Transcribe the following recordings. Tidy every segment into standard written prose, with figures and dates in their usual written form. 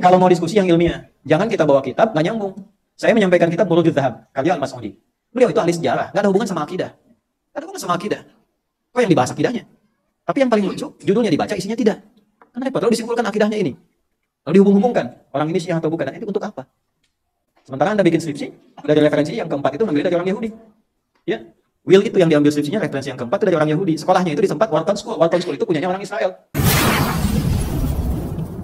Kalau mau diskusi yang ilmiah, jangan kita bawa kitab, nggak nyambung. Saya menyampaikan kitab Burujuz Dzahab, karya Al-Mas'udi. Beliau itu ahli sejarah, nggak ada hubungan sama akidah. Nggak ada hubungan sama akidah. Kok yang dibahas akidahnya? Tapi yang paling lucu, judulnya dibaca, isinya tidak. Kan repot, lalu disimpulkan akidahnya ini. Lalu dihubung-hubungkan, orang ini Syiah atau bukan. Nah, itu untuk apa? Sementara Anda bikin skripsi, dari referensi yang keempat itu mengambil dari orang Yahudi. Ya, Will itu yang diambil skripsinya, referensi yang keempat itu dari orang Yahudi. Sekolahnya itu di tempat Wharton School. Wharton School itu punyanya orang Israel.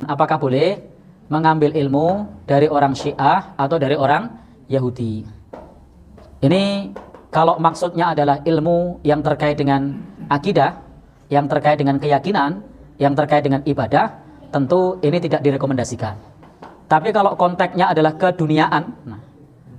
Apakah boleh mengambil ilmu dari orang Syiah atau dari orang Yahudi? Ini kalau maksudnya adalah ilmu yang terkait dengan akidah, yang terkait dengan keyakinan, yang terkait dengan ibadah, tentu ini tidak direkomendasikan. Tapi kalau konteksnya adalah keduniaan, nah,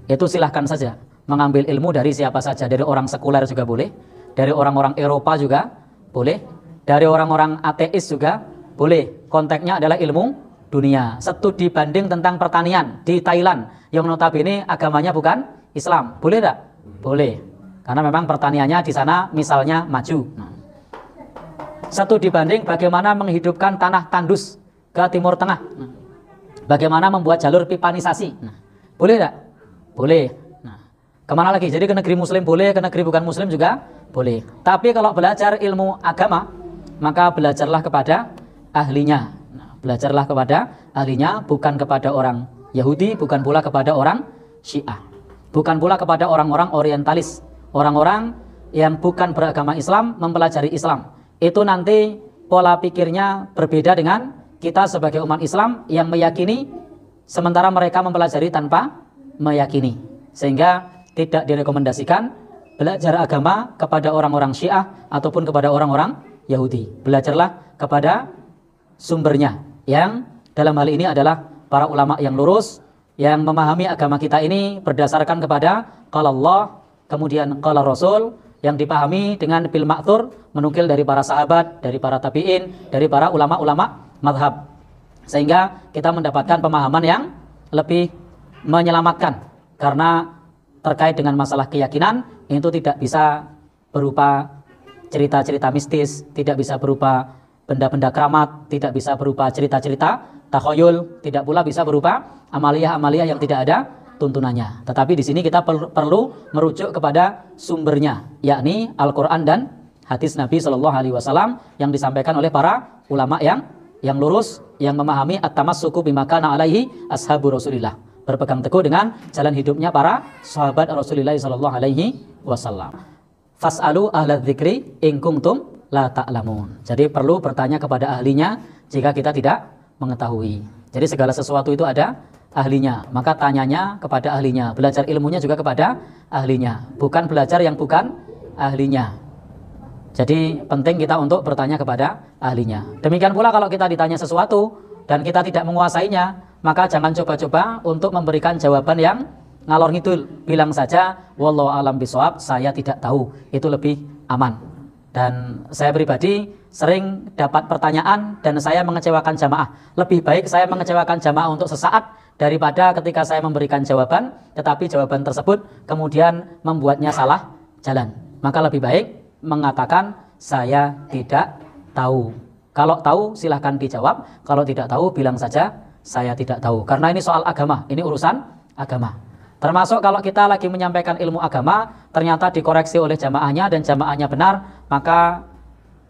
itu silahkan saja mengambil ilmu dari siapa saja. Dari orang sekuler juga boleh, dari orang-orang Eropa juga boleh, dari orang-orang ateis juga boleh. Konteksnya adalah ilmu dunia. Studi banding tentang pertanian di Thailand yang notabene agamanya bukan Islam, boleh tidak? Boleh, karena memang pertaniannya di sana misalnya maju. Studi banding bagaimana menghidupkan tanah tandus ke Timur Tengah, bagaimana membuat jalur pipanisasi, boleh tidak? Boleh. Kemana lagi? Jadi ke negeri muslim boleh, ke negeri bukan muslim juga boleh. Tapi kalau belajar ilmu agama, maka belajarlah kepada ahlinya. Belajarlah kepada ahlinya, bukan kepada orang Yahudi, bukan pula kepada orang Syiah, bukan pula kepada orang-orang orientalis, orang-orang yang bukan beragama Islam mempelajari Islam. Itu nanti pola pikirnya berbeda dengan kita sebagai umat Islam yang meyakini, sementara mereka mempelajari tanpa meyakini. Sehingga tidak direkomendasikan belajar agama kepada orang-orang Syiah ataupun kepada orang-orang Yahudi. Belajarlah kepada sumbernya, yang dalam hal ini adalah para ulama yang lurus, yang memahami agama kita ini berdasarkan kepada qala Allah, kemudian qala Rasul, yang dipahami dengan bil ma'thur, menukil dari para sahabat, dari para tabi'in, dari para ulama-ulama madhab, sehingga kita mendapatkan pemahaman yang lebih menyelamatkan. Karena terkait dengan masalah keyakinan, itu tidak bisa berupa cerita-cerita mistis, tidak bisa berupa benda-benda keramat, tidak bisa berupa cerita-cerita takhayul, tidak pula bisa berupa amaliyah-amaliyah yang tidak ada tuntunannya. Tetapi di sini kita perlu merujuk kepada sumbernya, yakni Al-Quran dan hadis Nabi Shallallahu Alaihi Wasallam yang disampaikan oleh para ulama yang lurus, yang memahami at-tamassuku bima kana alaihi ashabu Rasulillah, berpegang teguh dengan jalan hidupnya para sahabat Rasulullah Shallallahu Alaihi Wasallam. Fas'alu ahla dzikri in kuntum la ta'lamun. Jadi perlu bertanya kepada ahlinya jika kita tidak mengetahui. Jadi segala sesuatu itu ada ahlinya, maka tanyanya kepada ahlinya, belajar ilmunya juga kepada ahlinya, bukan belajar yang bukan ahlinya. Jadi penting kita untuk bertanya kepada ahlinya. Demikian pula kalau kita ditanya sesuatu dan kita tidak menguasainya, maka jangan coba-coba untuk memberikan jawaban yang ngalor ngidul. Bilang saja wallahu alam bisawab, saya tidak tahu, itu lebih aman. Dan saya pribadi sering dapat pertanyaan dan saya mengecewakan jamaah. Lebih baik saya mengecewakan jamaah untuk sesaat daripada ketika saya memberikan jawaban, tetapi jawaban tersebut kemudian membuatnya salah jalan. Maka lebih baik mengatakan saya tidak tahu. Kalau tahu silahkan dijawab, kalau tidak tahu bilang saja saya tidak tahu. Karena ini soal agama, ini urusan agama. Termasuk kalau kita lagi menyampaikan ilmu agama, ternyata dikoreksi oleh jamaahnya dan jamaahnya benar, maka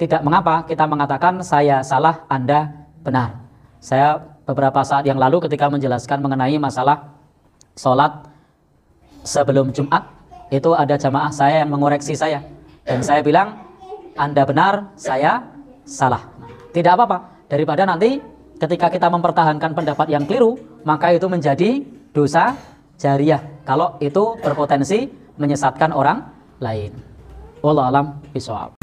tidak mengapa kita mengatakan saya salah, Anda benar. Saya beberapa saat yang lalu ketika menjelaskan mengenai masalah sholat sebelum Jumat, itu ada jamaah saya yang mengoreksi saya. Dan saya bilang, Anda benar, saya salah. Tidak apa-apa, daripada nanti ketika kita mempertahankan pendapat yang keliru, maka itu menjadi dosa jariyah kalau itu berpotensi menyesatkan orang lain. Wallahu a'lam bishawab.